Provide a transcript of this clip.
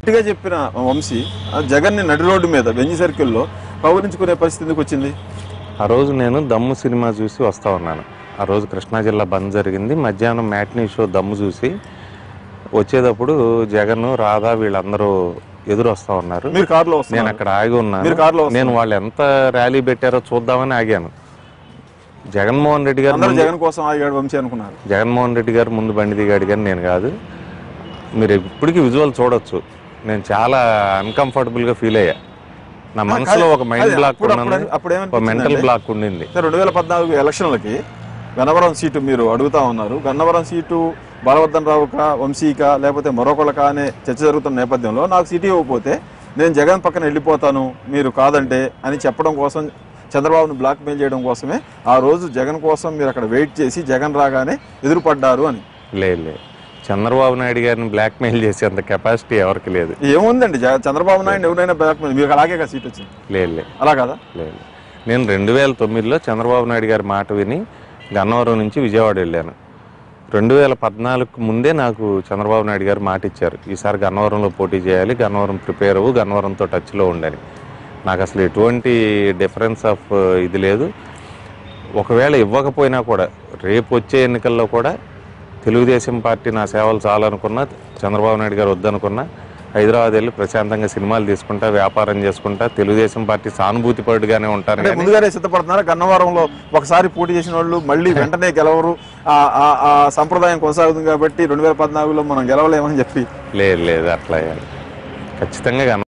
గట్టిగా చెప్పిన వంశీ జగన్ని నడి రోడ్డు మీద బెంజి సర్కిల్లో కౌగులించుకునే పరిస్థితి ఎందుకు వచ్చింది? ఆ రోజు నేను దమ్ము సినిమా చూసి వస్తా ఉన్నాను. ఆ రోజు కృష్ణా జిల్లా బంద్ జరిగింది. మధ్యాహ్నం మ్యాట్నీ షో దమ్ము చూసి వచ్చేటప్పుడు జగన్, రాధా వీళ్ళందరూ ఎదురు వస్తా ఉన్నారు. నేను అక్కడ ఆగి ఉన్నాను. నేను వాళ్ళు ఎంత ర్యాలీ పెట్టారో చూద్దామని ఆగాను. జగన్మోహన్ రెడ్డి గారు జగన్ కోసం ఆగాడు వంశీ అనుకున్నారు. జగన్మోహన్ రెడ్డి గారు ముందు బండి దిగాడు కానీ నేను కాదు. మీరు ఇప్పటికీ విజువల్ చూడొచ్చు. నేను చాలా అన్కంఫర్టబుల్గా ఫీల్ అయ్యా. నా మనసులో ఒక మైండ్ బ్లాక్ ఒక మెంటల్ బ్లాక్ ఉండింది. 2014 ఎలక్షన్లకి గన్నవరం సీటు మీరు అడుగుతా ఉన్నారు. గన్నవరం సీటు బలవర్ధన్ రావుకా, వంశీకా, లేకపోతే మరొకళ్ళకా అనే చర్చ జరుగుతున్న నేపథ్యంలో నాకు సీటు ఇవ్వకపోతే నేను జగన్ పక్కన వెళ్ళిపోతాను మీరు కాదంటే అని చెప్పడం కోసం, చంద్రబాబును బ్లాక్ మెయిల్ చేయడం కోసమే ఆ రోజు జగన్ కోసం మీరు అక్కడ వెయిట్ చేసి జగన్ రాగానే ఎదురుపడ్డారు అని. లేదు, చంద్రబాబు నాయుడు గారిని బ్లాక్ మెయిల్ చేసేంత కెపాసిటీ ఎవరికి లేదు. ఏముందండి, చంద్రబాబు నాయుడు ఎవరైనా బ్లాక్ మెయిల్, మీకు అలాగే కదా సీట్ వచ్చింది? లేదు, అలా కదా. లేదు, నేను 2009లో చంద్రబాబు నాయుడు గారి మాట విని గన్నవరం నుంచి విజయవాడ వెళ్ళాను. 2014కు ముందే నాకు చంద్రబాబు నాయుడు గారు మాట ఇచ్చారు, ఈసారి గన్నవరంలో పోటీ చేయాలి, గన్నవరం ప్రిపేర్ అవ్వు, గన్నవరంతో టచ్లో ఉండని. నాకు అసలు ఎటువంటి డిఫరెన్స్ ఆఫ్ ఇది లేదు. ఒకవేళ ఇవ్వకపోయినా కూడా రేపు వచ్చే ఎన్నికల్లో కూడా తెలుగుదేశం పార్టీ నా సేవలు చాలనుకున్నా, చంద్రబాబు నాయుడు గారు వద్దనుకున్నా, హైదరాబాద్ వెళ్ళి ప్రశాంతంగా సినిమాలు తీసుకుంటా, వ్యాపారం చేసుకుంటా, తెలుగుదేశం పార్టీ సానుభూతి పరుడుగానే ఉంటారు. ముందుగానే సిద్ధపడుతున్నారు. గన్నవరంలో ఒకసారి పోటీ చేసిన వాళ్ళు మళ్ళీ వెంటనే గెలవరు, ఆ సంప్రదాయం కొనసాగుతుంది కాబట్టి 2014లో మనం గెలవలేమని చెప్పి. లేదు, అట్లా ఖచ్చితంగా